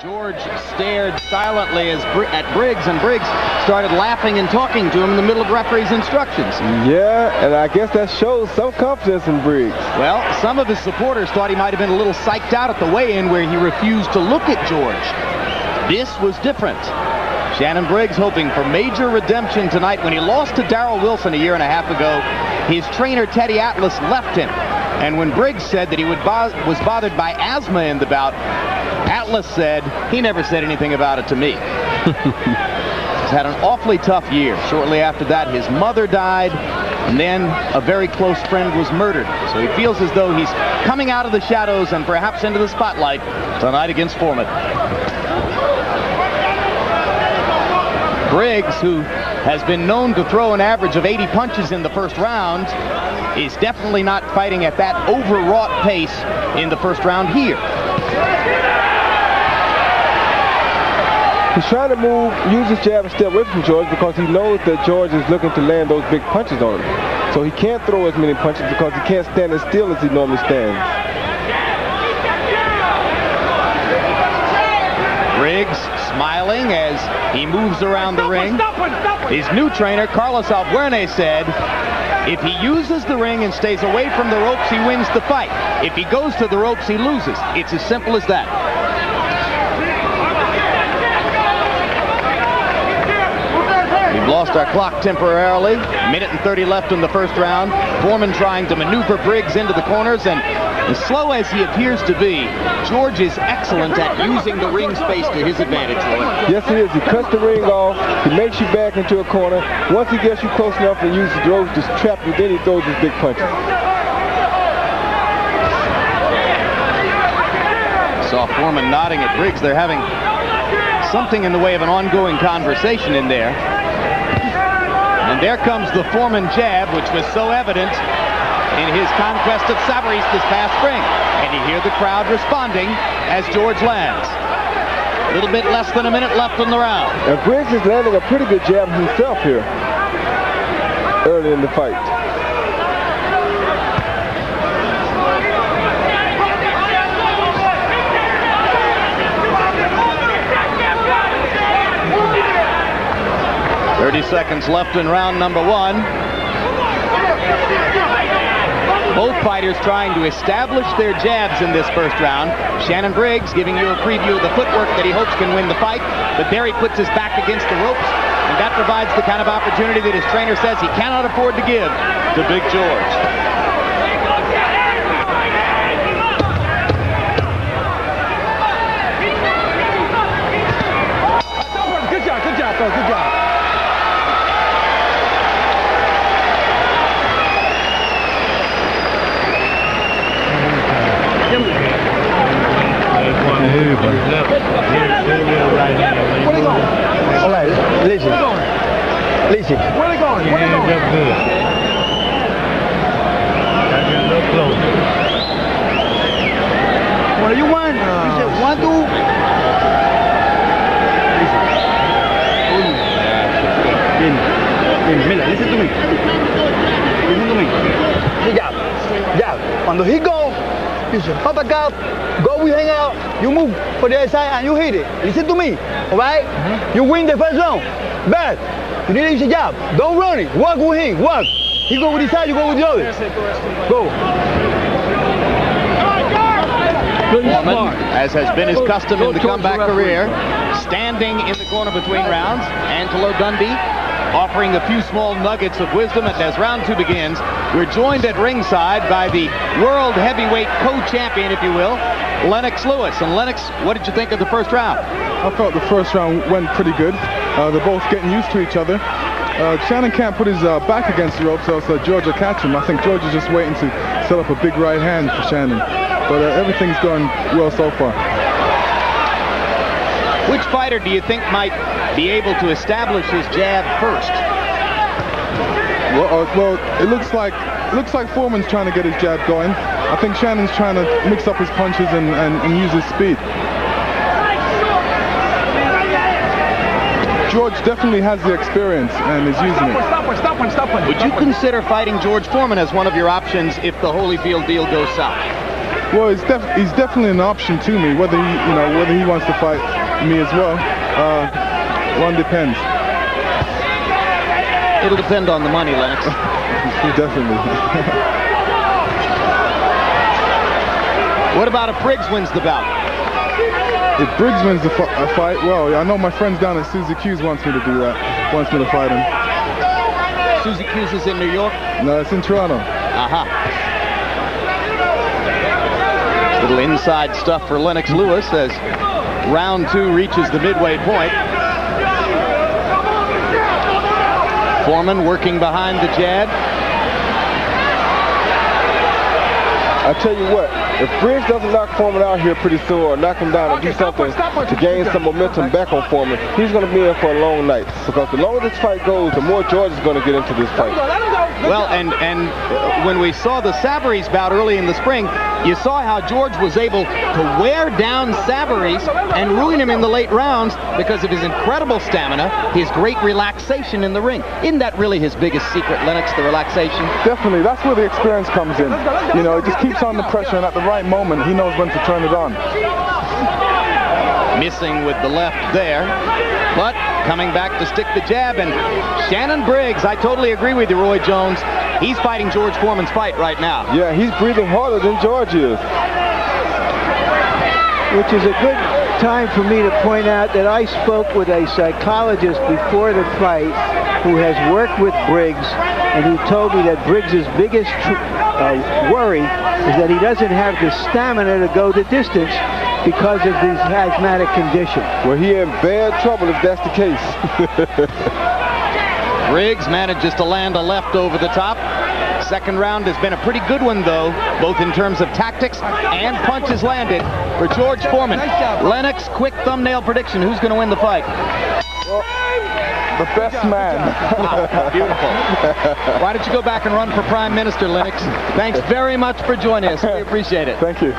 George stared silently at Briggs, and Briggs started laughing and talking to him in the middle of referee's instructions. Yeah, and I guess that shows some confidence in Briggs. Well, some of his supporters thought he might have been a little psyched out at the weigh-in where he refused to look at George. This was different. Shannon Briggs hoping for major redemption tonight. When he lost to Darrell Wilson a year and a half ago, his trainer Teddy Atlas left him. And when Briggs said that he was bothered by asthma in the bout, Atlas said he never said anything about it to me. He's had an awfully tough year. Shortly after that, his mother died, and then a very close friend was murdered. So he feels as though he's coming out of the shadows and perhaps into the spotlight tonight against Foreman. Briggs, who has been known to throw an average of 80 punches in the first round, is definitely not fighting at that overwrought pace in the first round here. He's trying to use his jab and stay away from George because he knows that George is looking to land those big punches on him. So he can't throw as many punches because he can't stand as still as he normally stands. Briggs smiling as he moves around the ring. His new trainer, Carlos Albuerne, said, if he uses the ring and stays away from the ropes, he wins the fight. If he goes to the ropes, he loses. It's as simple as that. We've lost our clock temporarily. Minute and 30 left in the first round. Foreman trying to maneuver Briggs into the corners, and as slow as he appears to be, George is excellent at using the ring space to his advantage, Roy. Yes, he is. He cuts the ring off. He makes you back into a corner. Once he gets you close enough and uses the ropes to trap you, then he throws his big punches. Saw Foreman nodding at Briggs. They're having something in the way of an ongoing conversation in there. And there comes the Foreman jab, which was so evident in his conquest of Savarese this past spring. And you hear the crowd responding as George lands. A little bit less than a minute left in the round. And Briggs is landing a pretty good jab himself here early in the fight. .30 seconds left in round number one. Both fighters trying to establish their jabs in this first round. Shannon Briggs giving you a preview of the footwork that he hopes can win the fight. But there he puts his back against the ropes, and that provides the kind of opportunity that his trainer says he cannot afford to give to Big George. Good job, fellas, good job. Where they going? All right, listen. Listen. Where they going? Where they going? What do you want? You said 1, 2. Listen. Listen to me. Listen to me. Yeah. When he goes, you should pop back out, go, we hang out, you move for the other side and you hit it. Listen to me, all right? You win the first round. Bad. You need to use your jab. Don't run it. Work with him. Work. He go with his side, you go with the other. Go. Foreman, as has been his custom in the comeback career, standing in the corner between rounds. Angelo Dundee offering a few small nuggets of wisdom. And as round two begins, we're joined at ringside by the world heavyweight co-champion, if you will, Lennox Lewis. And Lennox, what did you think of the first round? I felt the first round went pretty good. They're both getting used to each other. Shannon can't put his back against the ropes, so George will catch him. I think George is just waiting to set up a big right hand for Shannon. But everything's going well so far. Which fighter do you think might be able to establish his jab first? Well, it looks like Foreman's trying to get his jab going. I think Shannon's trying to mix up his punches and use his speed. George definitely has the experience and is using it. Would you consider fighting George Foreman as one of your options if the Holyfield deal goes south? Well, he's definitely an option to me. Whether he wants to fight me as well, one depends. It'll depend on the money, Lennox. Definitely. What about if Briggs wins the bout? If Briggs wins the fight, well, I know my friends down at Suzy Q's wants me to do that. Wants me to fight him. Suzy Q's is in New York? No, it's in Toronto. Little inside stuff for Lennox Lewis as round 2 reaches the midway point. Foreman working behind the jab. I tell you what, if Briggs doesn't knock Foreman out here pretty soon or knock him down and do something to gain some momentum back on Foreman, he's going to be in for a long night. Because the longer this fight goes, the more George is going to get into this fight. Well, and when we saw the Savarese bout early in the spring, you saw how George was able to wear down Savarese and ruin him in the late rounds because of his incredible stamina, his great relaxation in the ring. Isn't that really his biggest secret, Lennox, the relaxation? Definitely. That's where the experience comes in. You know, it just keeps on the pressure, and at the right moment, he knows when to turn it on. Missing with the left there, but coming back to stick the jab. And Shannon Briggs, I totally agree with you, Roy Jones. He's fighting George Foreman's fight right now. Yeah, he's breathing harder than George is. Which is a good time for me to point out that I spoke with a psychologist before the fight who has worked with Briggs, and who told me that Briggs' biggest worry is that he doesn't have the stamina to go the distance because of his asthmatic condition. Well, he in bad trouble if that's the case. Briggs manages to land a left over the top. Second round has been a pretty good one, though, both in terms of tactics and punches landed for George Foreman. Lennox, quick thumbnail prediction. Who's going to win the fight? Well, the best man. Beautiful. Why don't you go back and run for Prime Minister, Lennox? Thanks very much for joining us. We appreciate it. Thank you.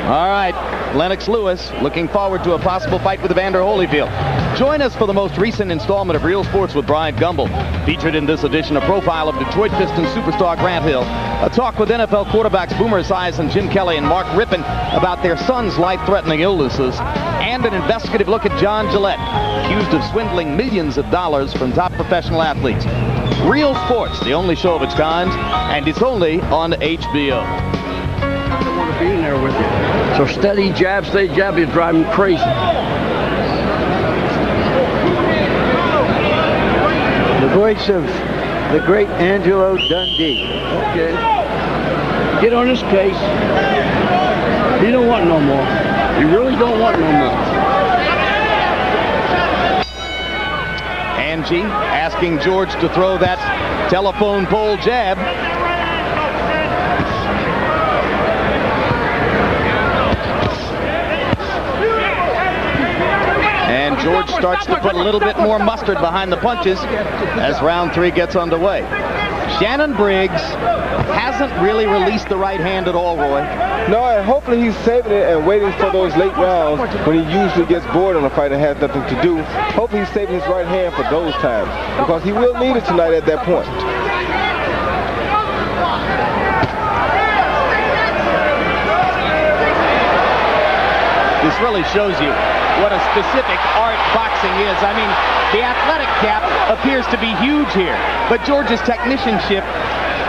All right, Lennox Lewis looking forward to a possible fight with Evander Holyfield. Join us for the most recent installment of Real Sports with Brian Gumbel. Featured in this edition, a profile of Detroit Pistons superstar Grant Hill, a talk with NFL quarterbacks Boomer Esiason, Jim Kelly, and Mark Rippon about their son's life-threatening illnesses, and an investigative look at John Gillette, accused of swindling millions of dollars from top professional athletes. Real Sports, the only show of its kind, and it's only on HBO. I don't want to be in there with you. So steady jab, you drive me crazy. The voice of the great Angelo Dundee. Okay. Get on his case. You don't want no more. You really don't want no more. Angie asking George to throw that telephone pole jab. And George starts to put a little bit more mustard behind the punches as round 3 gets underway. Shannon Briggs hasn't really released the right hand at all, Roy. No, and hopefully he's saving it and waiting for those late rounds when he usually gets bored on a fight and has nothing to do. Hopefully he's saving his right hand for those times, because he will need it tonight at that point. This really shows you what a specific art boxing is. I mean, the athletic gap appears to be huge here, but George's technicianship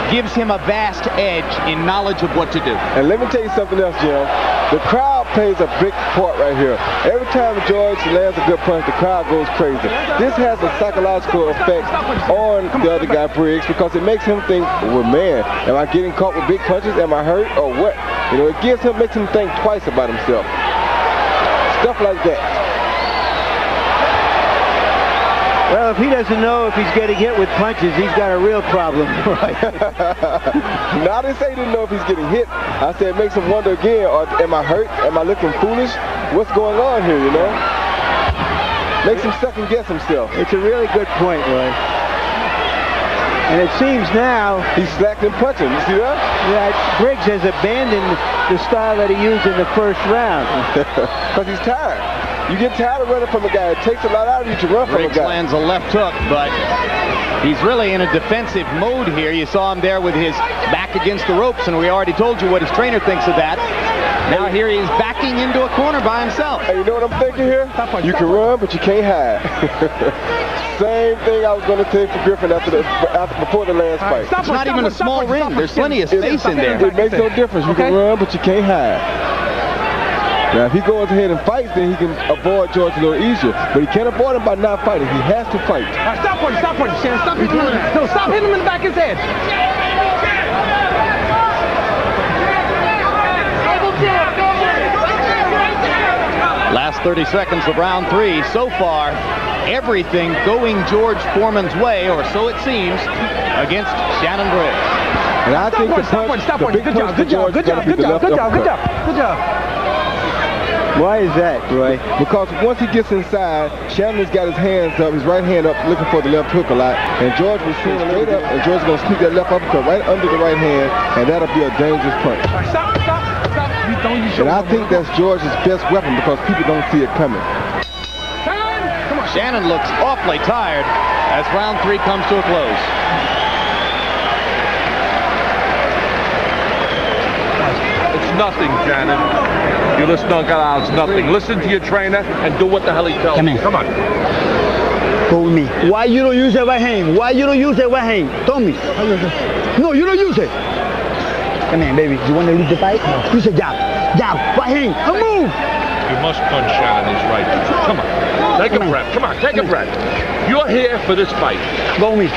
gives him a vast edge in knowledge of what to do. And let me tell you something else, Jim. The crowd plays a big part right here. Every time George lands a good punch, the crowd goes crazy. This has a psychological effect on the other guy, Briggs, because it makes him think, well, man, am I getting caught with big punches? Am I hurt or what? You know, it makes him think twice about himself. Stuff like that. Well, if he doesn't know if he's getting hit with punches, he's got a real problem. Right. Now, I didn't say he didn't know if he's getting hit. I said it makes him wonder again, or am I hurt? Am I looking foolish? What's going on here, you know? Makes him second guess himself. It's a really good point, Roy. And it seems now he's slacked in punching. You see that? That Briggs has abandoned the style that he used in the first round. Because he's tired. You get tired of running from a guy. It takes a lot out of you to run from a Briggs guy. lands a left hook, but he's really in a defensive mode here. You saw him there with his back against the ropes, and we already told you what his trainer thinks of that. Now here he is backing into a corner by himself. Hey, you know what I'm thinking here? You can run, but you can't hide. Same thing I was going to say for Griffin before the last fight. It's not even a small ring. There's plenty of space in there. It makes no difference. You can run, but you can't hide. Now, if he goes ahead and fights, then he can avoid George a little easier. But he can't avoid him by not fighting. He has to fight. Stop punching, Shannon. Stop hitting him in the head. No, stop hitting him in the back of his head. Last 30 seconds of round 3. So far, everything going George Foreman's way, or so it seems, against Shannon Briggs. And I think the big punch for George is going to be the left uppercut. Why is that, Roy? Because once he gets inside, Shannon's got his hands up, his right hand up, looking for the left hook a lot. And George was seeing straight up, and George's going to sneak that left uppercut right under the right hand, and that'll be a dangerous punch. Stop. And I think that's George's best weapon because people don't see it coming. Shannon looks awfully tired as round 3 comes to a close. It's nothing, Shannon. You listen to God, it's nothing. Listen to your trainer and do what the hell he tells you. Come on. Go with me. Why you don't use that right hand? Why you don't use that right hand? Tell me. No, you don't use it. Come here, baby. You want to lead the fight? No. Use a jab. Right hand. Move. You must punch Shannon. He's right. Come on. Take a breath. Come on. Take a breath. You're here for this fight. Go with me.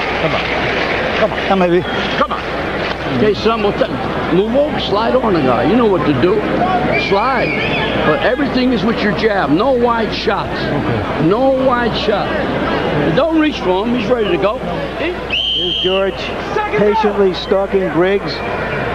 Come on, baby. Come on. Okay, son, move over, slide on the guy. You know what to do. Slide. But everything is with your jab. No wide shots. Okay. No wide shots. Don't reach for him. He's ready to go. Here's George patiently stalking Briggs.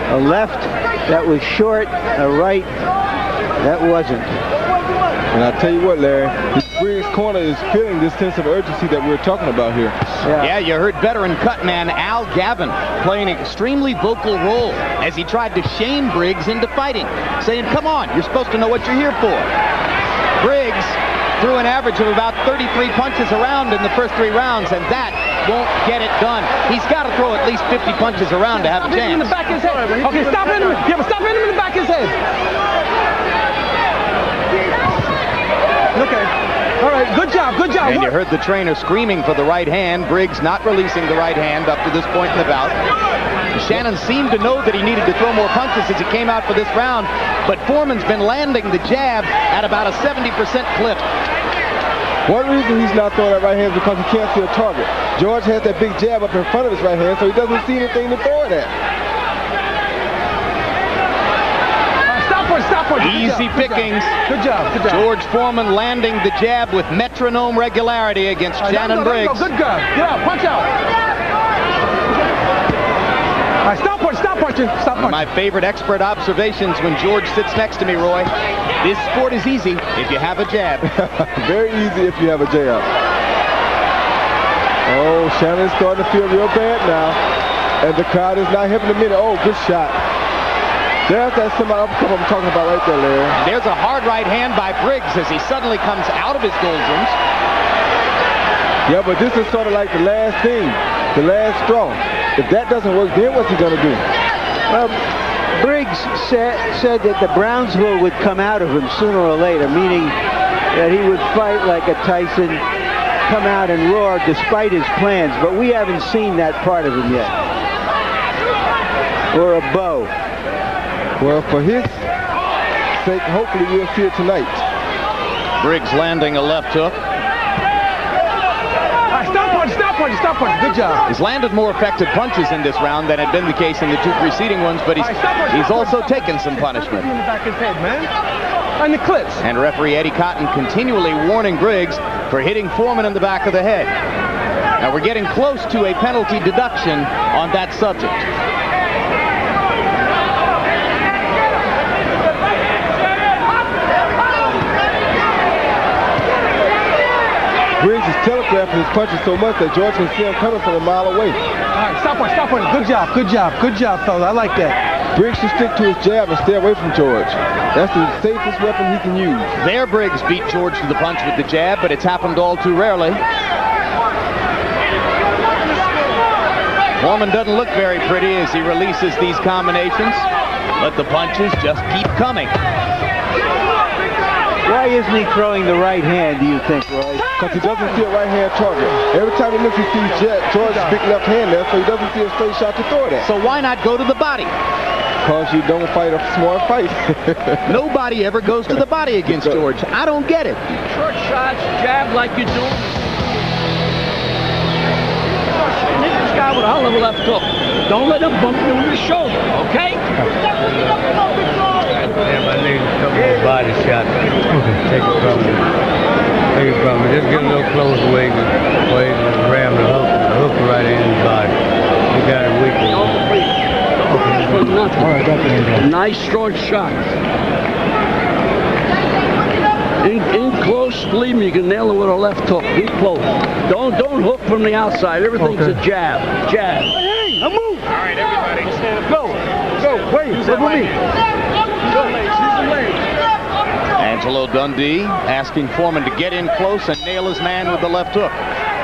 A left that was short, a right that wasn't. And I tell you what, Larry, this Briggs corner is feeling this sense of urgency that we're talking about here. Yeah, you heard veteran cutman Al Gavin playing an extremely vocal role as he tried to shame Briggs into fighting, saying, come on, you're supposed to know what you're here for. Briggs threw an average of about 33 punches around in the first 3 rounds, and that won't get it done. He's got to throw at least 50 punches around to have a chance. In the back of his head. Okay, stop hitting him. Yeah, but stop hitting him in the back of his head. Okay. All right, good job. And you heard the trainer screaming for the right hand. Briggs not releasing the right hand up to this point in the bout. Shannon seemed to know that he needed to throw more punches as he came out for this round, but Foreman's been landing the jab at about a 70% clip. One reason he's not throwing that right hand is because he can't see a target. George has that big jab up in front of his right hand, so he doesn't see anything to throw it at. Stop punch. Easy pickings. Good job. George Foreman landing the jab with metronome regularity against Shannon Briggs. Good guy. Get out. Punch out. All right, stop punching. Stop punching. My favorite expert observations when George sits next to me, Roy. This sport is easy if you have a jab. Very easy if you have a jab. Oh, Shannon's starting to feel real bad now. And the crowd is not helping him in. Oh, good shot. There's that semi-uppercut I'm talking about right there, Larry. There's a hard right hand by Briggs as he suddenly comes out of his doldrums. Yeah, but this is sort of like the last thing, the last straw. If that doesn't work, then what's he going to do? Briggs said that the Brownsville would come out of him sooner or later, meaning that he would fight like a Tyson, come out and roar despite his plans, but we haven't seen that part of him yet. Or a bow. Well, for his sake, hopefully we'll see it tonight. Briggs landing a left hook. Stop punch. Good job. He's landed more effective punches in this round than had been the case in the 2 preceding ones, but he's also taken some punishment. In the back of his head, man. And the clips. And referee Eddie Cotton continually warning Briggs for hitting Foreman in the back of the head. Now we're getting close to a penalty deduction on that subject. Briggs is telegraphing his punches so much that George can see him coming from a mile away. All right, stop punch. Good job, fella. I like that. Briggs should stick to his jab and stay away from George. That's the safest weapon he can use. There, Briggs beat George to the punch with the jab, but it's happened all too rarely. Foreman doesn't look very pretty as he releases these combinations, but the punches just keep coming. Why isn't he throwing the right hand, do you think, Roy? Because he doesn't see a right hand target. Every time he looks, he sees George's big left hand there, so he doesn't see a straight shot to throw it at. So why not go to the body? Because you don't fight a smart fight. Nobody ever goes to the body against George. I don't get it. Short shots, jab like you do. Hit this guy with a hell of a left hook. Don't let him bump you in the shoulder, okay? Damn, I need a couple of body shots. Take it from me. Take it from me. Just get a little closer where you can ram the hook right in the body. You got it weak. Nice strong shot. In close, believe me, you can nail it with a left hook. Be close. Don't hook from the outside. Everything's a jab. Jab. Hey, a move. All right, everybody. Go. Wait, look at me. Angelo Dundee asking Foreman to get in close and nail his man with the left hook.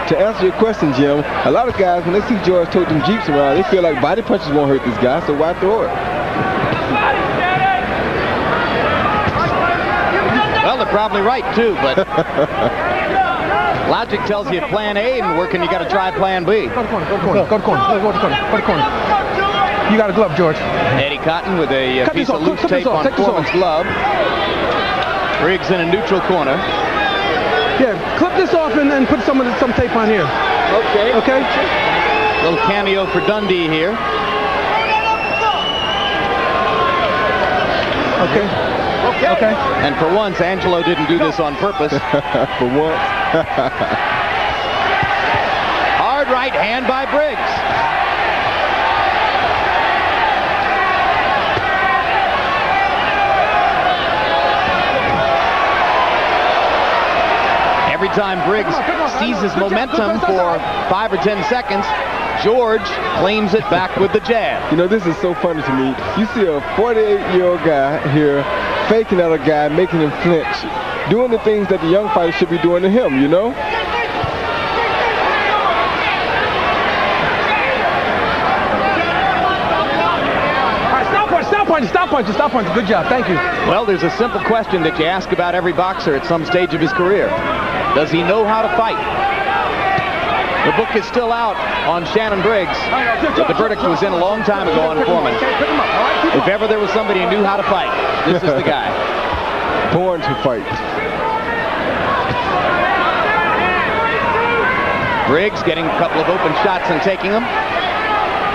To answer your question, Jim, a lot of guys, when they see George tote them Jeeps around, they feel like body punches won't hurt this guy, so why throw it? Well, they're probably right, too, but logic tells you plan A ain't working, you got to try plan B. Go to corner. You got a glove, George. Eddie Cotton with a piece of loose tape on Foreman's glove. Briggs in a neutral corner. Yeah, clip this off and put some tape on here. Okay. Little cameo for Dundee here. Okay. And for once, Angelo didn't do this on purpose. For once. Hard right hand by Briggs. Every time Briggs seizes momentum for 5 or 10 seconds, George claims it back with the jab. You know, this is so funny to me. You see a 48-year-old guy here faking out a guy, making him flinch, doing the things that the young fighter should be doing to him, you know? Stop punch. Good job. Thank you. Well, there's a simple question that you ask about every boxer at some stage of his career. Does he know how to fight? The book is still out on Shannon Briggs, but the verdict was in a long time ago on Foreman. If ever there was somebody who knew how to fight, this is the guy. Born to fight. Briggs getting a couple of open shots and taking them.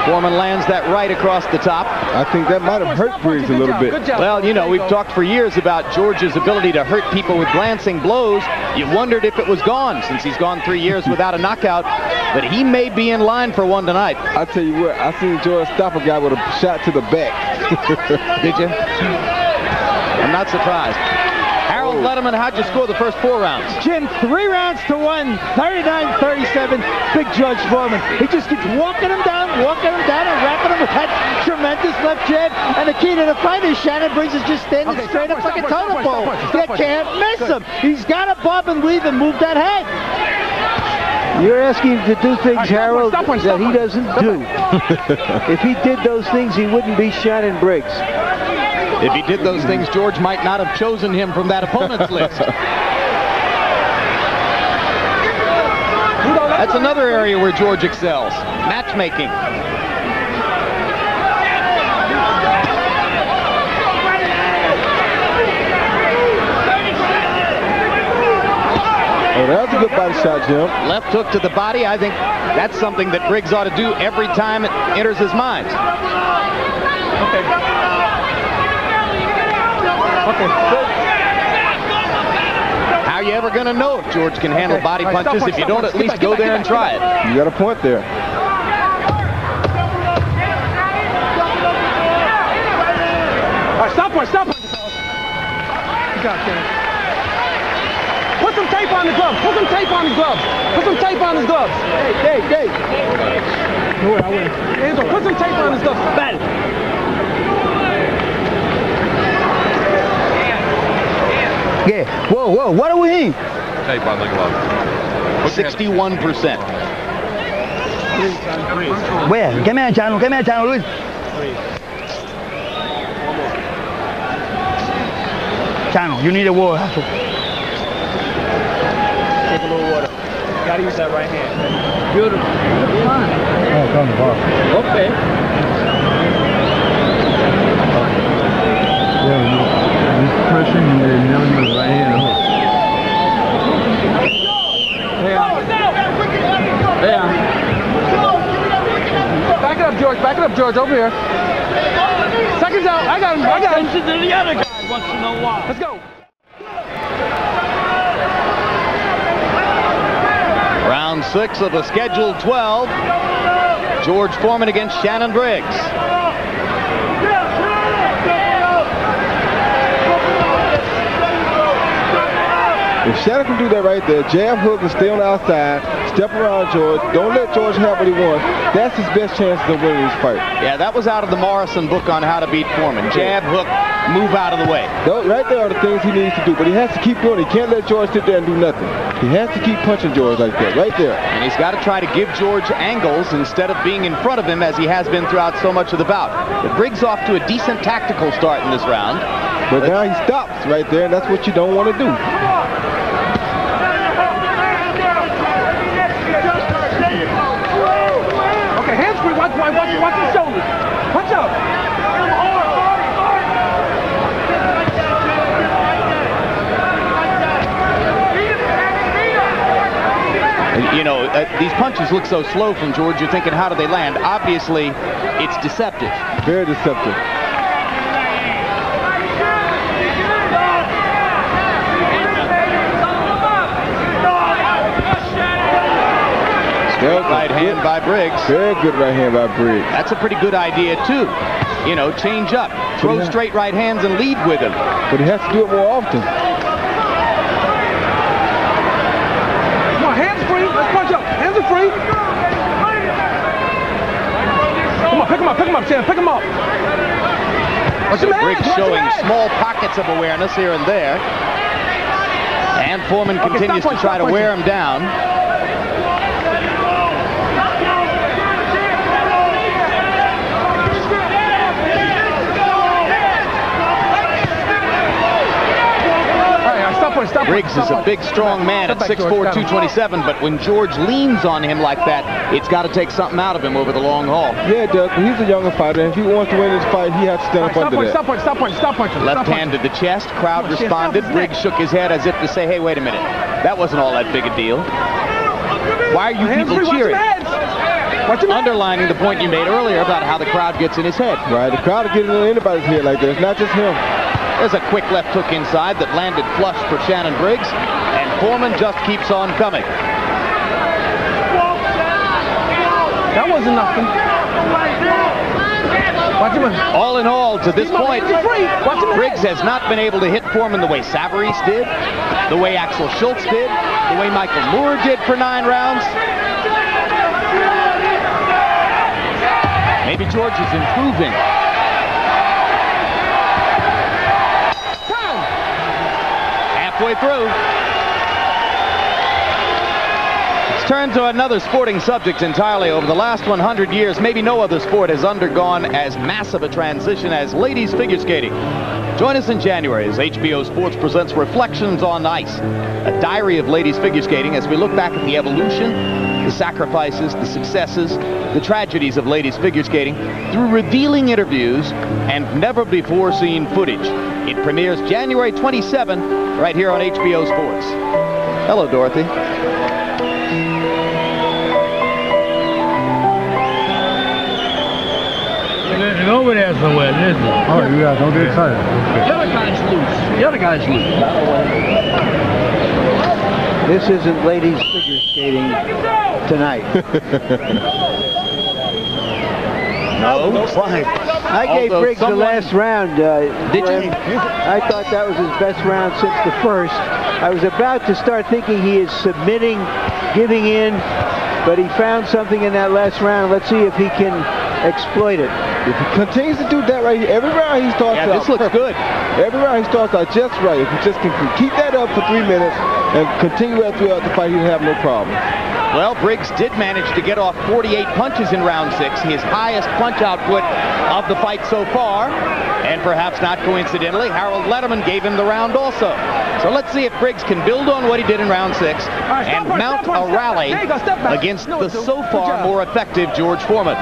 Foreman lands that right across the top. I think that might have hurt Briggs a little bit. Well, you know, we've talked for years about George's ability to hurt people with glancing blows. You wondered if it was gone since he's gone 3 years without a knockout, but he may be in line for one tonight. I tell you what, I seen George stop a guy with a shot to the back. Did you? I'm not surprised. Harold Letterman, how'd you score the first 4 rounds? Jim, 3 rounds to 1, 39-37, Big George Foreman. He just keeps walking him down, and wrapping him with that tremendous left jab. And the key to the fight is Shannon Briggs is just standing straight up like a totem pole. You can't miss him. He's got to bob and weave and move that head. You're asking him to do things, Harold, that he doesn't do. If he did those things, he wouldn't be Shannon Briggs. If he did those things, George might not have chosen him from that opponent's list. That's another area where George excels. Matchmaking. Oh, that's a good body shot, Jim. Left hook to the body. I think that's something that Briggs ought to do every time it enters his mind. How are you ever going to know if George can handle body punches if you don't at least go there and try it? You got a point there. Stop punch. Put some tape on the gloves. Put some tape on his gloves. Hey. No way, I win. Put some tape on his gloves. Bad. Yeah. Whoa, whoa. What are we in? Tape on the glove. 61%. Where? Come here, Channel. Come here, Channel, Luis. Channel, you need a water. Take a little water. You gotta use that right hand. Beautiful. Fine. Oh, come on. Okay. Yeah, he's pressing and they're never use right hand hook. Yeah. Back it up, George. Back it up, George. Over here. Seconds out. I got him. I got him. To the other guy once in a while. Let's go. Round 6 of a scheduled 12. George Foreman against Shannon Briggs. If Shannon can do that right there, jab hook and stay on the outside, step around George, don't let George have what he wants, that's his best chance of winning this fight. Yeah, that was out of the Morrison book on how to beat Foreman. Jab, hook, move out of the way. Those right there are the things he needs to do, but he has to keep doing it. He can't let George sit there and do nothing. He has to keep punching George like that, right there. And he's got to try to give George angles instead of being in front of him as he has been throughout so much of the bout. But Briggs off to a decent tactical start in this round. But now he stops right there, and that's what you don't want to do. Okay, hands free. Watch his shoulders. Watch out. You know, these punches look so slow from George. You're thinking, how do they land? Obviously, it's deceptive. Very deceptive. Right hand by Briggs. Very good right hand by Briggs. That's a pretty good idea, too. You know, change up. Throw straight right hands and lead with him. But he has to do it more often. Come on, hands free. Let's punch up. Hands are free. Come on, pick him up, Shannon. Pick him up. Watch So him Briggs hands, showing small pockets of awareness here and there. And Foreman continues to try to wear him down. Briggs is a big, strong man at 6'4", 227, but when George leans on him like that, it's got to take something out of him over the long haul. Yeah, it does. He's a younger fighter, and if he wants to win this fight, he has to stand up under that. Stop punching. Left hand to the chest. Crowd responded. Briggs shook his head as if to say, hey, wait a minute. That wasn't all that big a deal. Why are you people cheering? Underlining the point you made earlier about how the crowd gets in his head. Right, the crowd will get in anybody's head like that. It's not just him. There's a quick left hook inside that landed flush for Shannon Briggs, and Foreman just keeps on coming. That wasn't nothing. Watch him. All in all, to this point, Briggs has not been able to hit Foreman the way Savarese did, the way Axel Schultz did, the way Michael Moore did for 9 rounds. Maybe George is improving. Halfway through. Let's turn to another sporting subject entirely. Over the last 100 years, maybe no other sport has undergone as massive a transition as ladies figure skating. Join us in January as HBO Sports presents Reflections on Ice, a diary of ladies figure skating as we look back at the evolution, the sacrifices, the successes, the tragedies of ladies figure skating through revealing interviews and never-before-seen footage. It premieres January 27 right here on HBO Sports. Hello, Dorothy. Over there somewhere, listen. Oh, yeah, don't get excited. The other guy's loose. The other guy's loose. This isn't ladies figure skating tonight. No, why? I gave Briggs the last round. Did you? I thought that was his best round since the first. I was about to start thinking he is submitting, giving in, but he found something in that last round. Let's see if he can exploit it. If he continues to do that right here, every round he starts out. Yeah, this looks good. Every round he starts out just right. If he just can keep that up for 3 minutes and continue that throughout the fight, he'll have no problem. Well, Briggs did manage to get off 48 punches in round 6, his highest punch output of the fight so far. And perhaps not coincidentally, Harold Letterman gave him the round also. So let's see if Briggs can build on what he did in round 6 and mount a rally against the so far more effective George Foreman.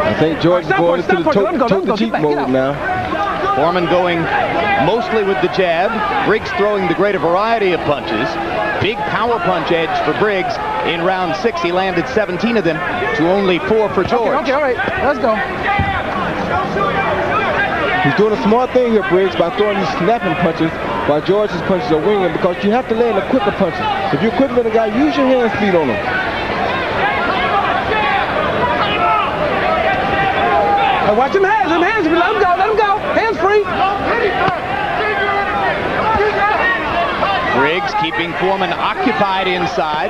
I think George is going into the toe-to-cheek mode now. Foreman going mostly with the jab. Briggs throwing the greater variety of punches. Big power punch edge for Briggs. In round 6, he landed 17 of them to only 4 for George. Okay, all right. Let's go. He's doing a smart thing here, Briggs, by throwing these snapping punches while George's punches are winging, because you have to land the quicker punches. If you're quicker than a guy, use your hand speed on him. Watch him hands, let him go, hands free. Briggs keeping Foreman occupied inside,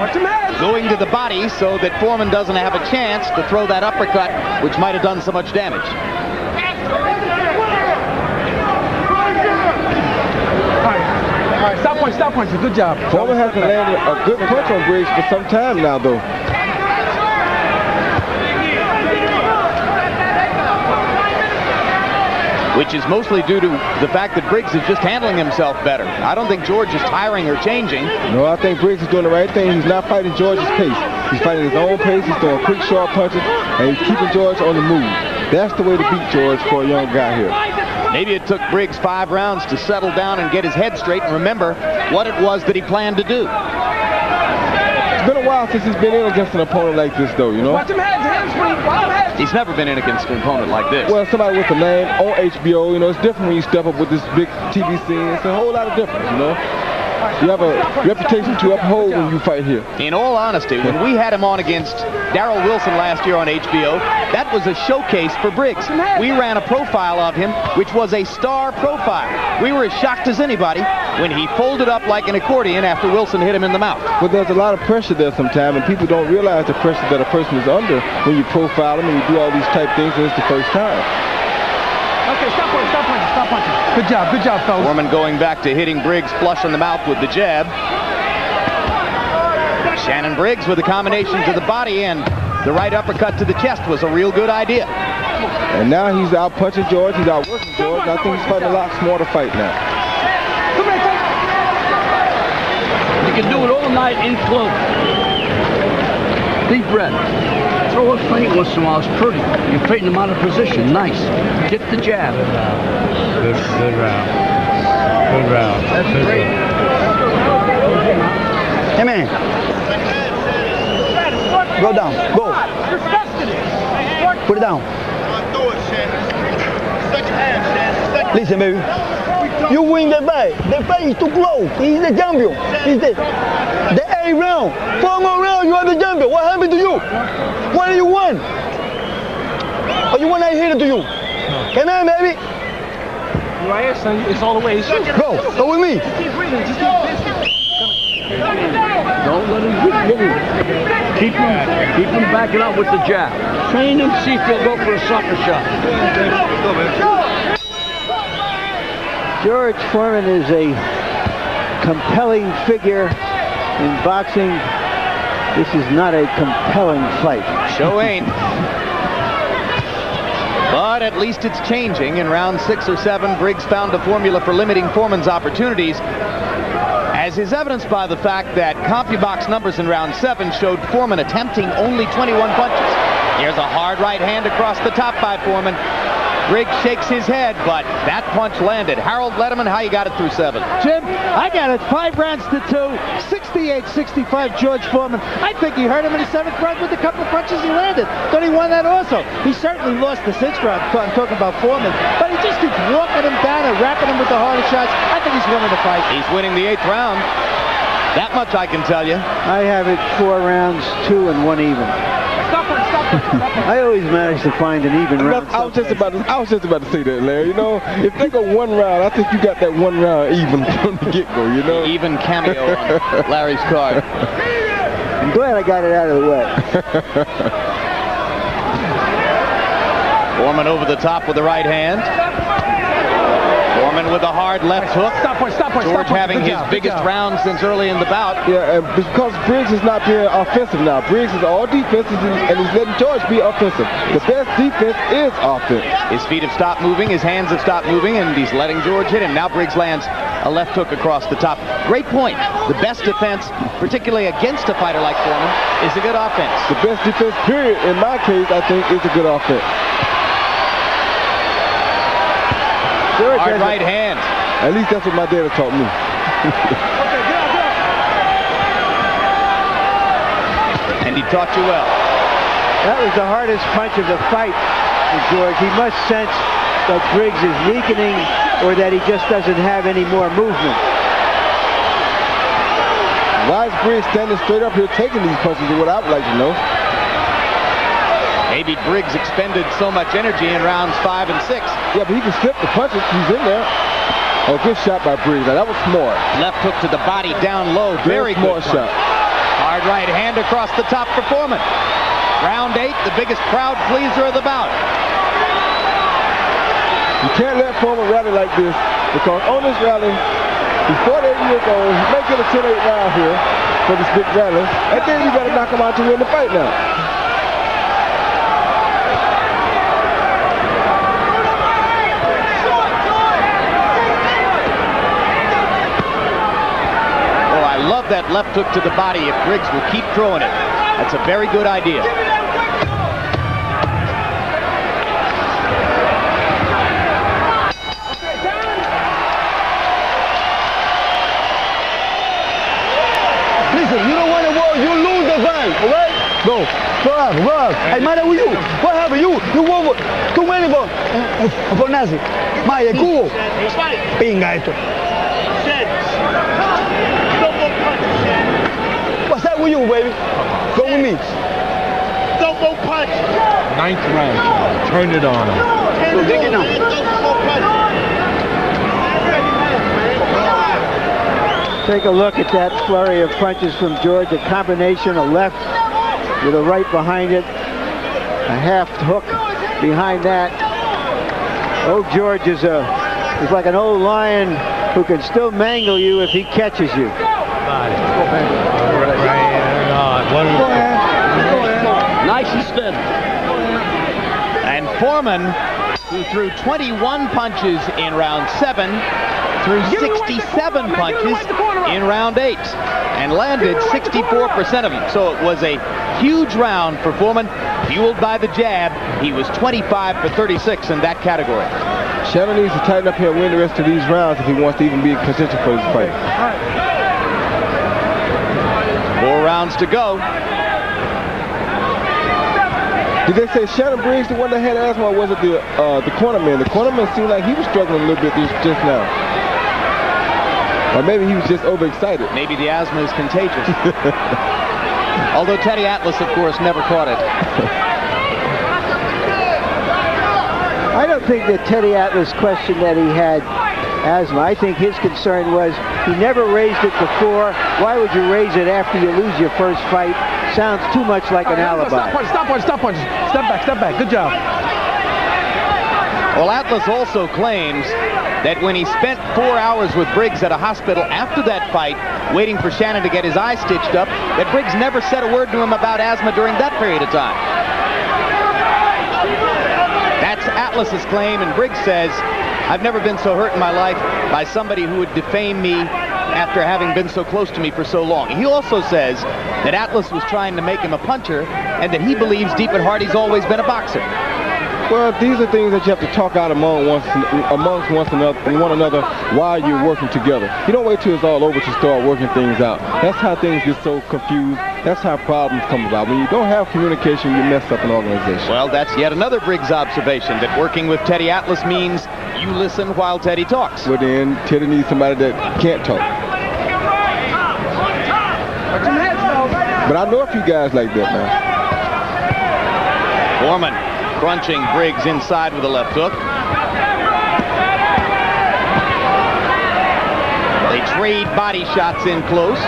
going to the body so that Foreman doesn't have a chance to throw that uppercut, which might have done so much damage. All right, stop punching, good job. Foreman hasn't landed a good punch on Briggs for some time now, though. Which is mostly due to the fact that Briggs is just handling himself better. I don't think George is tiring or changing. No, I think Briggs is doing the right thing. He's not fighting George's pace. He's fighting his own pace. He's throwing quick, sharp punches, and he's keeping George on the move. That's the way to beat George for a young guy here. Maybe it took Briggs 5 rounds to settle down and get his head straight and remember what it was that he planned to do. It's been a while since he's been in against an opponent like this, though, you know? Watch him hands free, watch him hands. He's never been in against an opponent like this. Well, somebody with a name on HBO, you know, it's different when you step up with this big TV scene. It's a whole lot of difference, you know? You have a reputation to uphold when you fight here. In all honesty, when we had him on against Darryl Wilson last year on HBO, that was a showcase for Briggs. We ran a profile of him, which was a star profile. We were as shocked as anybody when he folded up like an accordion after Wilson hit him in the mouth. But there's a lot of pressure there sometimes, and people don't realize the pressure that a person is under when you profile them and you do all these type things, and it's the first time. Okay, stop punching. Good job, fellas. Foreman going back to hitting Briggs flush in the mouth with the jab. Shannon Briggs with a combination to the body, and the right uppercut to the chest was a real good idea. And now he's out punching George, he's out working George, and I think he's fighting a lot smarter fight now. You can do it all night in close. Deep breath. Throw a feint once in a while. It's pretty. You're fighting him out of position. Nice. Get the jab. Good round. Good round. That's great. Hey, man. Go down. Go. Put it down. Listen, baby. You win the fight. The fight is too close. He's the champion. He's the 8th round. 4 more rounds, you are the champion. What happened to you? What do you want? Or you want I hit it to you? Come on, baby. Right here, son. It's all the way. Go with me. Don't let him keep hitting. Keep him backing up with the jab. Train him, see if he'll go for a soccer shot. George Foreman is a compelling figure in boxing. This is not a compelling fight. Show ain't. But at least it's changing. In round 6 or 7, Briggs found a formula for limiting Foreman's opportunities, as is evidenced by the fact that CompuBox numbers in round 7 showed Foreman attempting only 21 punches. Here's a hard right hand across the top by Foreman. Briggs shakes his head, but that punch landed. Harold Letterman, how you got it through 7? Jim, I got it 5 rounds to 2, 68-65 George Foreman. I think he hurt him in the 7th round with a couple of punches he landed. Thought he won that also. He certainly lost the 6th round, I'm talking about Foreman, but he just keeps walking him down and wrapping him with the harder shots. I think he's winning the fight. He's winning the 8th round. That much I can tell you. I have it 4 rounds, 2 and 1 even. I always manage to find an even round. I was just about to say that, Larry. You know, if they go 1 round, I think you got that 1 round even from the get-go, you know? Even cameo on Larry's card. I'm glad I got it out of the way. Foreman over the top with the right hand. Foreman with a hard left hook. George having his biggest round since early in the bout. Yeah, and because Briggs is not being offensive now. Briggs is all defensive, and he's letting George be offensive. The best defense is offense. His feet have stopped moving, his hands have stopped moving, and he's letting George hit him. Now Briggs lands a left hook across the top. Great point. The best defense, particularly against a fighter like Foreman, is a good offense. The best defense, period, in my case, I think, is a good offense. Hard right hand. At least that's what my dad taught me. And he taught you well. That was the hardest punch of the fight for George. He must sense that Briggs is weakening or that he just doesn't have any more movement. Why is Briggs standing straight up here taking these punches is what I would like to know. Maybe Briggs expended so much energy in rounds 5 and 6. Yeah, but he can slip the punches. He's in there. Oh, good shot by Briggs. Now, that was smart. Left hook to the body, down low. Very smart good shot. Hard right hand across the top for Foreman. Round 8, the biggest crowd pleaser of the bout. You can't let Foreman rally like this because on this rally, he's 48 years old. He may get a 10-8 round here for this big rally. And then you got to knock him out to win the fight now. Love that left hook to the body if Briggs will keep throwing it. That's a very good idea. Listen, you don't want to war, you lose the fight, all right? Go up. Hey, matter with you. What happened? You won too many for nothing. Maya, cubo. Pinga esto. What's that with you, baby? Go with me. Don't go punch. 9th round. Turn it on him. So take it now. Take a look at that flurry of punches from George. A combination, a left with a right behind it. A half hook behind that. Old George is like an old lion who can still mangle you if he catches you. Nice and steady. And Foreman, who threw 21 punches in round 7, threw 67 punches in round 8 and landed 64% of them. So it was a huge round for Foreman, fueled by the jab. He was 25 for 36 in that category. Shannon needs to tighten up here and win the rest of these rounds if he wants to even be in contention for this fight. 4 rounds to go. Did they say Shannon Briggs the one that had asthma, or was it the cornerman? The cornerman seemed like he was struggling a little bit just now. Or maybe he was just overexcited. Maybe the asthma is contagious. Although Teddy Atlas, of course, never caught it. I don't think that Teddy Atlas questioned that he had asthma. I think his concern was he never raised it before. Why would you raise it after you lose your first fight? Sounds too much like an alibi. Stop punch. Step back. Good job. Well, Atlas also claims that when he spent 4 hours with Briggs at a hospital after that fight, waiting for Shannon to get his eye stitched up, that Briggs never said a word to him about asthma during that period of time. That's Atlas's claim, and Briggs says, I've never been so hurt in my life by somebody who would defame me after having been so close to me for so long. He also says that Atlas was trying to make him a puncher and that he believes deep at heart he's always been a boxer. Well, these are things that you have to talk out amongst one another while you're working together. You don't wait till it's all over to start working things out. That's how things get so confused. That's how problems come about. When you don't have communication, you mess up an organization. Well, that's yet another Briggs observation, that working with Teddy Atlas means you listen while Teddy talks. Well, then Teddy needs somebody that can't talk. But I know a few guys like that, man. Foreman crunching Briggs inside with a left hook. They trade body shots in close.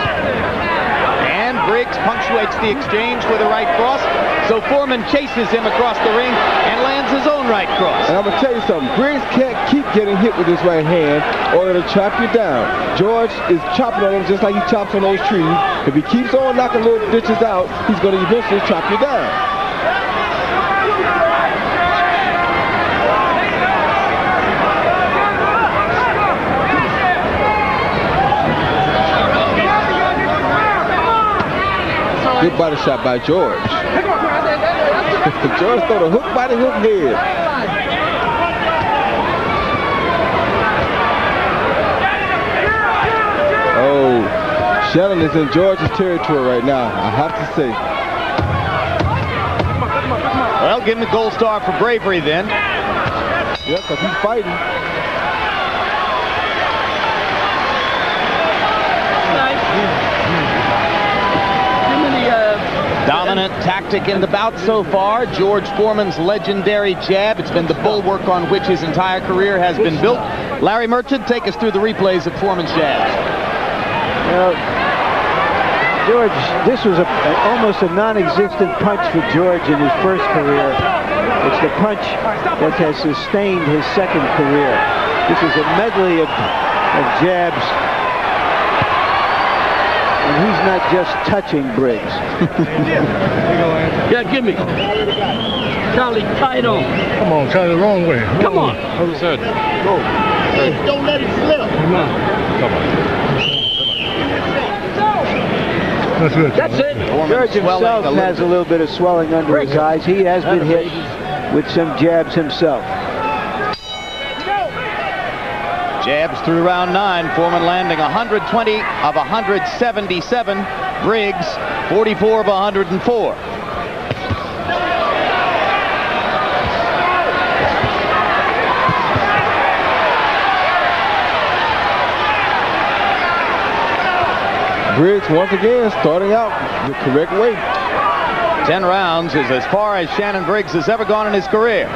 And Briggs punctuates the exchange with a right cross. So Foreman chases him across the ring and lands his own right cross. And I'm going to tell you something. Briggs can't keep getting hit with his right hand or it'll chop you down. George is chopping on him just like he chops on those trees. If he keeps on knocking little ditches out, he's going to eventually chop you down. Good body shot by George. George throw the hook body, hook head. Oh, Shannon is in George's territory right now, I have to say. Well, give him the gold star for bravery then. Yeah, because he's fighting. Dominant tactic in the bout so far. George Foreman's legendary jab. It's been the bulwark on which his entire career has been built. Larry Merchant, take us through the replays of Foreman's jabs. Well, George, this was almost a non-existent punch for George in his first career. It's the punch that has sustained his second career. This is a medley of jabs. And he's not just touching Briggs. Yeah, give me. Charlie, tight on. Come on, Charlie, the wrong way. Come on. Hold it. Go. Don't let it slip. Come on. Come on. That's good. That's it. George himself has a little bit of swelling under his eyes. He has been hit with some jabs himself. Jabs through round 9. Foreman landing 120 of 177. Briggs 44 of 104. Briggs once again starting out the correct way. 10 rounds is as far as Shannon Briggs has ever gone in his career.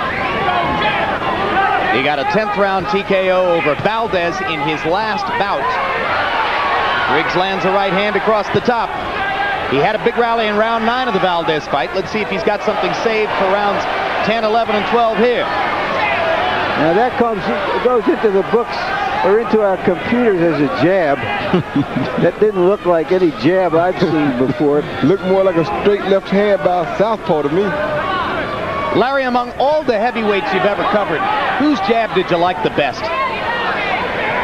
He got a 10th round TKO over Valdez in his last bout. Briggs lands a right hand across the top. He had a big rally in round 9 of the Valdez fight. Let's see if he's got something saved for rounds 10, 11, and 12 here. Now that goes into the books or into our computers as a jab. That didn't look like any jab I've seen before. Looked more like a straight left hand by a southpaw to me. Larry, among all the heavyweights you've ever covered, whose jab did you like the best?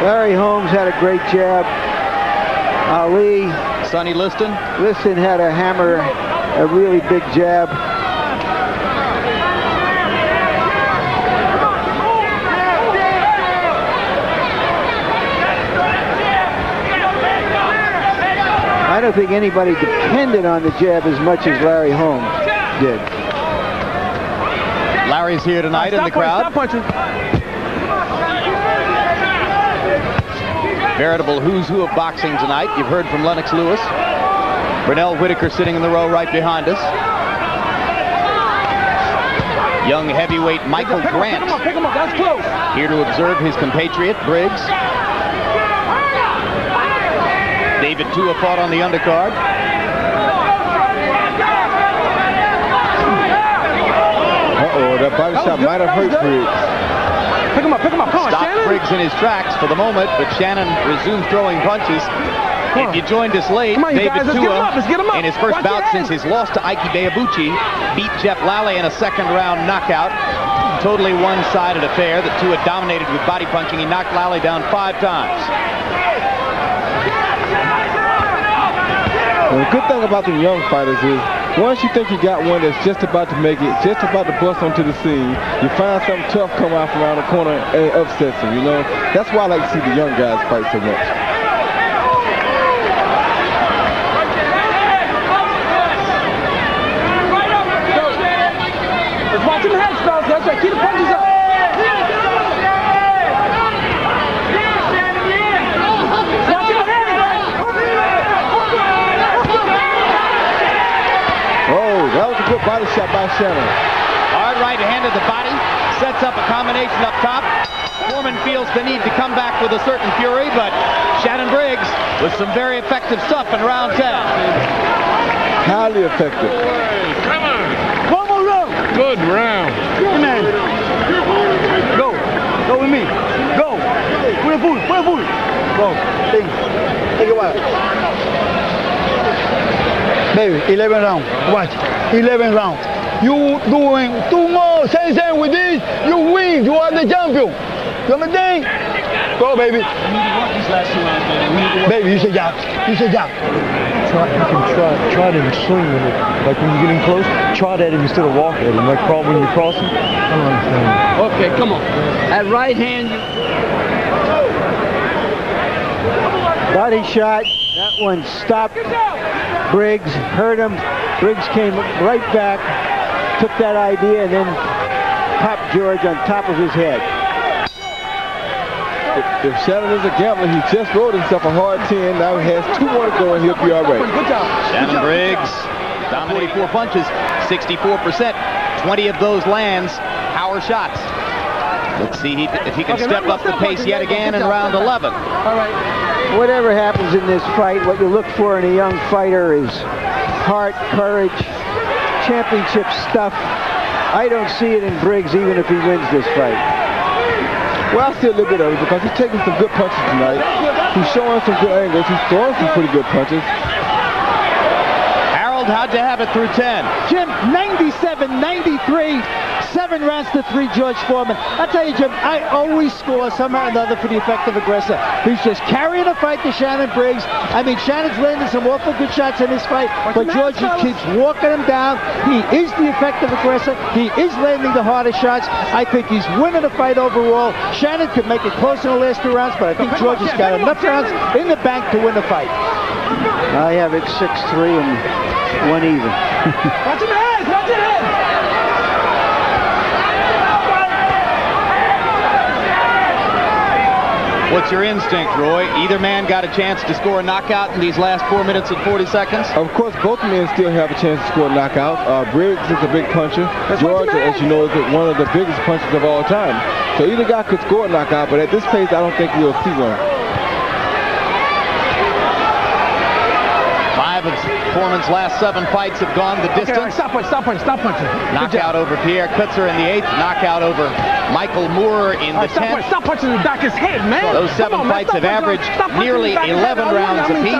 Larry Holmes had a great jab. Ali. Sonny Liston? Liston had a hammer, a really big jab. I don't think anybody depended on the jab as much as Larry Holmes did. Larry's here tonight in the crowd. Stop punching. Veritable who's who of boxing tonight. You've heard from Lennox Lewis. Brunell Whitaker sitting in the row right behind us. Young heavyweight Michael Grant Pick him up. That's close. here to observe his compatriot Briggs. David Tua fought on the undercard. Uh-oh, that body shot might have hurt Briggs. Pick him up. Come on, Stopped Shannon. Briggs in his tracks for the moment, but Shannon resumed throwing punches. If you joined us late, Come on, you David guys, let's get him up. Tua, in his first Watch bout your since his loss to Ike Beabuchi, beat Jeff Lally in a second-round knockout. Totally one-sided affair that Tua dominated with body punching. He knocked Lally down 5 times. Well, the good thing about the young fighters is once you think you got one that's just about to make it, just about to bust onto the scene, you find something tough come out from around the corner and upsets them, you know? That's why I like to see the young guys fight so much. Let's watch him head, fellas. That's right. Keep the punches up. Oh, that was a good body shot by Shannon. Hard right hand to the body, sets up a combination up top. Foreman feels the need to come back with a certain fury, but Shannon Briggs with some very effective stuff in round 10. Highly effective. Come on. One more round. Good round. Come on. Go. Go with me. Go. Put a pull. Put a pull. Go. Take a while. Baby, 11 rounds. Watch. 11 rounds. You doing 2 more. Same with this. You win. You are the champion. You understand? Go, baby. Baby, use your jab. Use your jab. Try to swing with it. Like when you get in close, try that instead of walk at him. Like probably when you're crossing. I don't understand. Okay, come on. That right hand. Body shot. That one stopped Briggs, hurt him. Briggs came right back, took that idea, and then popped George on top of his head. If Shannon is a gambler, he just rolled himself a hard 10. Now he has 2 more to go, and he'll be all right. Good job. Shannon Briggs, down 44 punches, 64%. 20 of those lands, power shots. Let's see if he can step up the pace yet again in round 11. All right. Whatever happens in this fight, what you look for in a young fighter is heart, courage, championship stuff. I don't see it in Briggs, even if he wins this fight. Well, I see a little bit of it because he's taking some good punches tonight. He's showing some good angles. He's throwing some pretty good punches. Harold, how'd you have it through 10? Jim, 97-93, 7 rounds to 3, George Foreman. I tell you, Jim, I always score somehow or another for the effective aggressor. He's just carrying a fight to Shannon Briggs. I mean, Shannon's landing some awful good shots in this fight, but George just keeps walking him down. He is the effective aggressor. He is landing the hardest shots. I think he's winning the fight overall. Shannon could make it close in the last 2 rounds, but I think George has got enough rounds in the bank to win the fight. I have it 6-3 and 1 even. Watch your head. Watch your head. What's your instinct, Roy? Either man got a chance to score a knockout in these last 4 minutes and 40 seconds? Of course, both men still have a chance to score a knockout. Briggs is a big puncher. George, as you know, is one of the biggest punchers of all time. So either guy could score a knockout, but at this pace, I don't think we'll see one. 5 of Foreman's last 7 fights have gone the distance. Stop punching. Knockout over Pierre Kutzer in the 8th. Knockout over Michael Moore in the 10th. Stop punching the back of his head, man. Those 7 fights have averaged nearly 11 rounds apiece.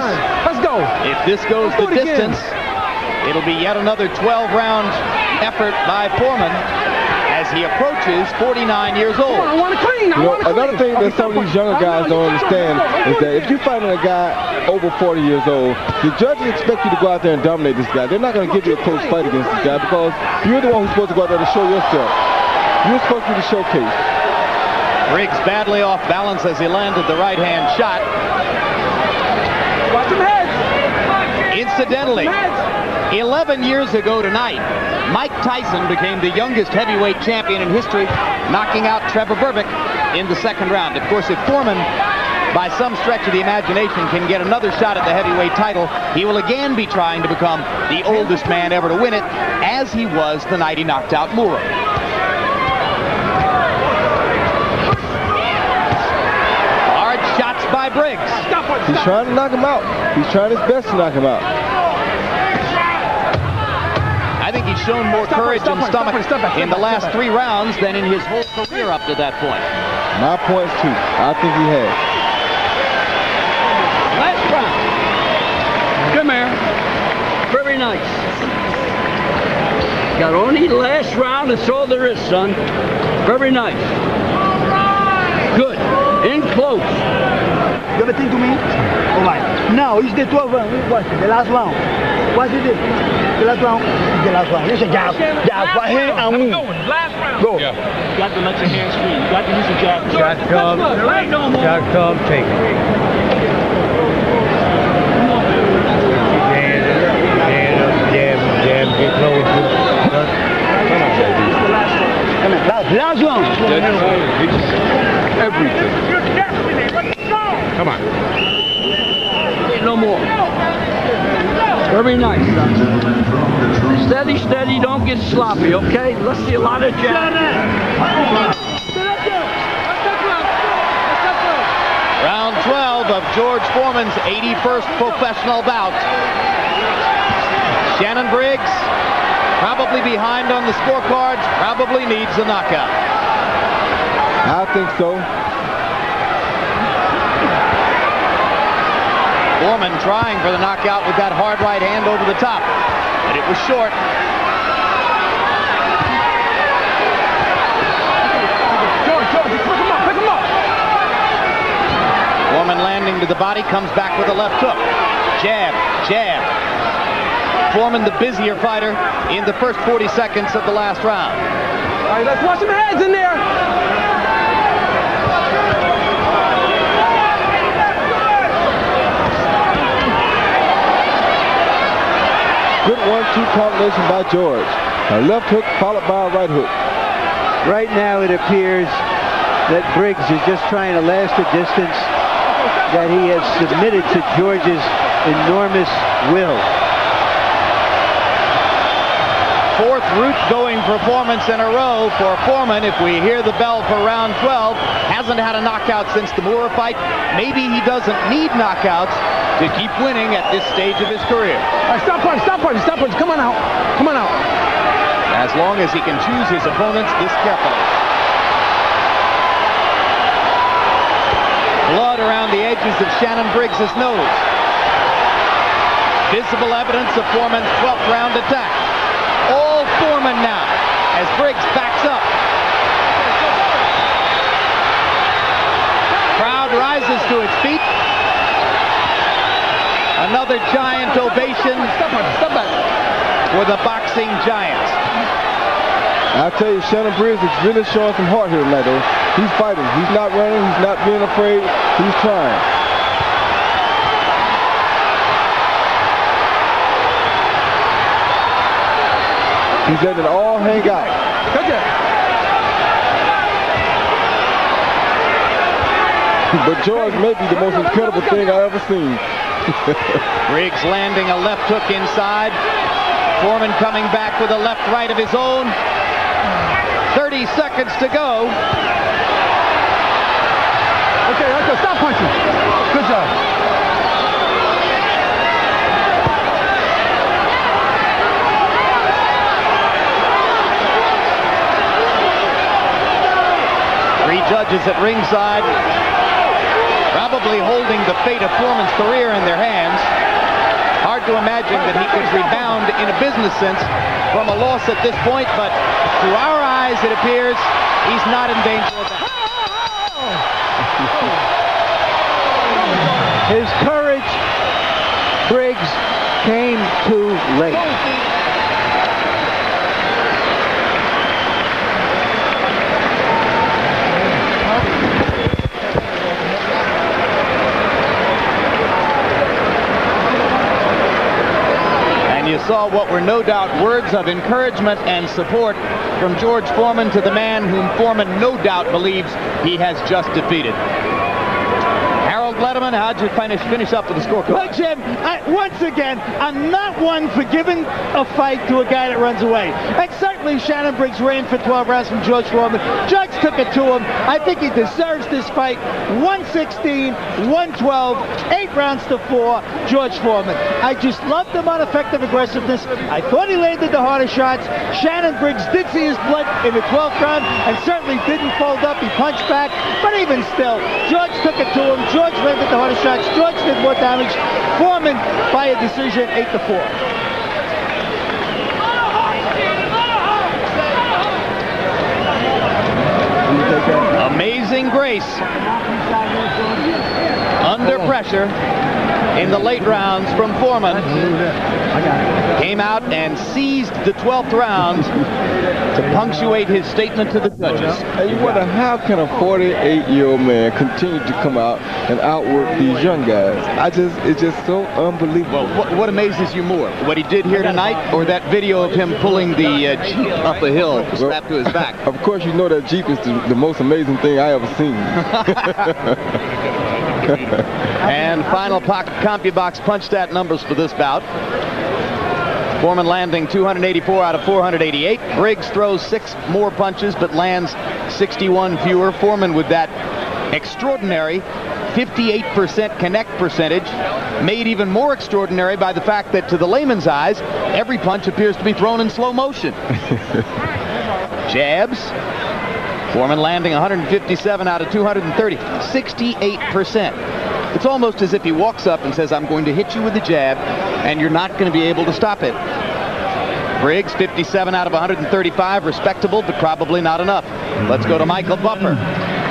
Let's go. If this goes the distance, it'll be yet another 12-round effort by Foreman as he approaches 49 years old. I want to clean. Another thing that some of these younger guys don't understand is that if you're fighting a guy over 40 years old, the judges expect you to go out there and dominate this guy. They're not going to give you a close fight against this guy because you're the one who's supposed to go out there to show yourself. You're supposed to be the showcase. Briggs badly off balance as he landed the right-hand shot. Watch them heads. Incidentally, 11 years ago tonight, Mike Tyson became the youngest heavyweight champion in history, knocking out Trevor Berbick in the 2nd round. Of course, if Foreman, by some stretch of the imagination, can get another shot at the heavyweight title, he will again be trying to become the oldest man ever to win it, as he was the night he knocked out Moore. Hard shots by Briggs. He's trying to knock him out. He's trying his best to knock him out. I think he's shown more courage and stomach in the last 3 rounds than in his whole career up to that point. My points too. I think he has. Last round. Come here. Very nice. Got only the last round. That's all there is, son. Very nice. Good. In close. You ever think to me? All right. Now it's the 12th round. Watch it. The last round. What is it? The last round. The last round. It's a jab. Jab. Right here and move. Last round. Go. Yeah. You got to let your hands free. You got to use your jab. Shot come, take it. Hand up, jab, get close. Come on, last round. Everything. Come on. No more. Very nice, son. Steady, steady, don't get sloppy, okay? Let's see a lot of jab. Round 12 of George Foreman's 81st professional bout. Shannon Briggs, probably behind on the scorecards, probably needs a knockout. I think so. Foreman trying for the knockout with that hard right hand over the top, but it was short. Pick him up. Foreman landing to the body, comes back with a left hook. Jab, jab. Foreman the busier fighter in the first 40 seconds of the last round. All right, let's watch some heads in there. Good 1-2 combination by George. A left hook followed by a right hook. Right now it appears that Briggs is just trying to last the distance that he has submitted to George's enormous will. Fourth root-going performance in a row for Foreman. If we hear the bell for round 12, hasn't had a knockout since the Moore fight. Maybe he doesn't need knockouts to keep winning at this stage of his career. All right, stop punch. Come on out. As long as he can choose his opponents this carefully. Blood around the edges of Shannon Briggs' nose. Visible evidence of Foreman's 12th round attack. All Foreman now as Briggs backs up. Crowd rises to its feet. Another giant ovation for the boxing giant. I tell you, Shannon Briggs is really showing some heart here tonight, though. He's fighting. He's not running. He's not being afraid. He's trying. He's letting it all hang out. But George may be the most incredible thing I've ever seen. Briggs landing a left hook inside. Foreman coming back with a left right of his own. 30 seconds to go. Okay, stop punching. Good job. Three judges at ringside, probably holding the fate of Foreman's career in their hands. Hard to imagine that he could rebound in a business sense from a loss at this point, but to our eyes, it appears he's not in danger of that. His courage, Briggs, came too late. You saw what were no doubt words of encouragement and support from George Foreman to the man whom Foreman no doubt believes he has just defeated. Harold Letterman, how'd you finish up with the scorecard? Well, Jim, once again, I'm not one for giving a fight to a guy that runs away. And certainly Shannon Briggs ran for 12 rounds from George Foreman. Judge took it to him. I think he deserves this fight. 116, 112, 8 rounds to 4, George Foreman. I just loved him on effective aggressiveness. I thought he landed the harder shots. Shannon Briggs did see his blood in the 12th round and certainly didn't fold up. He punched back. But even still, George took it to him. George landed the harder shots. George did more damage. Foreman by a decision, 8-4. Amazing grace under pressure in the late rounds from Foreman. Came out and seized the 12th round to punctuate his statement to the judges. And you wonder, how can a 48-year-old man continue to come out and outwork these young guys? It's just so unbelievable. Well, what amazes you more? What he did here tonight, or that video of him pulling the Jeep up a hill strapped to his back? Of course, you know that Jeep is the most amazing thing I ever seen. And final CompuBox punch stat numbers for this bout. Foreman landing 284 out of 488. Briggs throws 6 more punches but lands 61 fewer. Foreman with that extraordinary 58% connect percentage, made even more extraordinary by the fact that to the layman's eyes, every punch appears to be thrown in slow motion. Jabs. Foreman landing 157 out of 230, 68%. It's almost as if he walks up and says, I'm going to hit you with the jab, and you're not going to be able to stop it. Briggs, 57 out of 135, respectable, but probably not enough. Let's go to Michael Buffer.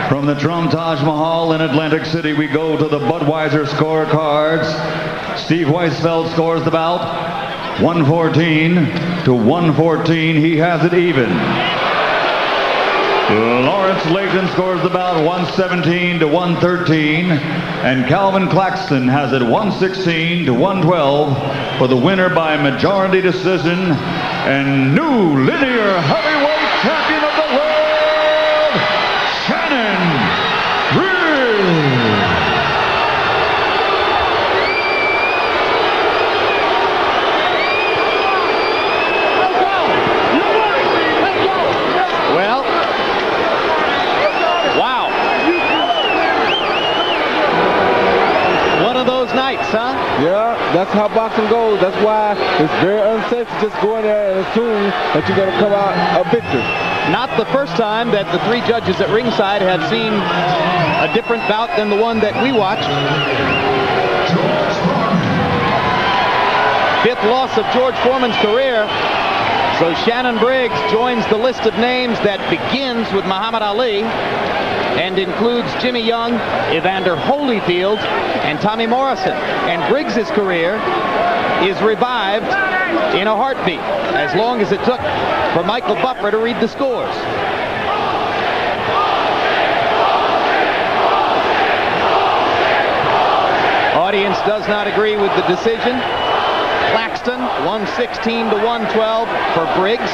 From the Trump Taj Mahal in Atlantic City, we go to the Budweiser scorecards. Steve Weisfeld scores the bout 114 to 114. He has it even. Lawrence Layton scores the bout 117 to 113. And Calvin Claxton has it 116 to 112 for the winner by majority decision and new linear heavyweight champion of the world, Shannon Briggs. Well, wow. One of those nights, huh? Yeah, that's how boxing goes. That's why it's very unsafe to just go in there and assume that you're going to come out a victor. Not the first time that the three judges at ringside had seen a different bout than the one that we watched. Fifth loss of George Foreman's career. So Shannon Briggs joins the list of names that begins with Muhammad Ali and includes Jimmy Young, Evander Holyfield, and Tommy Morrison. And Briggs's career is revived in a heartbeat, as long as it took for Michael Buffer to read the scores. Audience does not agree with the decision. Claxton, 116 to 112 for Briggs.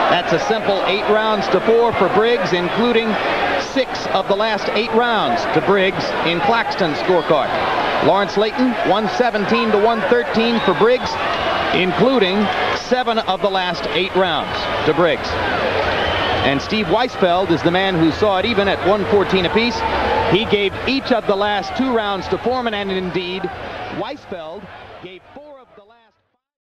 That's a simple 8 rounds to 4 for Briggs, including 6 of the last 8 rounds to Briggs in Claxton's scorecard. Lawrence Layton, 117 to 113 for Briggs, including 7 of the last 8 rounds to Briggs. And Steve Weisfeld is the man who saw it even at 114 apiece. He gave each of the last 2 rounds to Foreman, and indeed, Weisfeld gave 4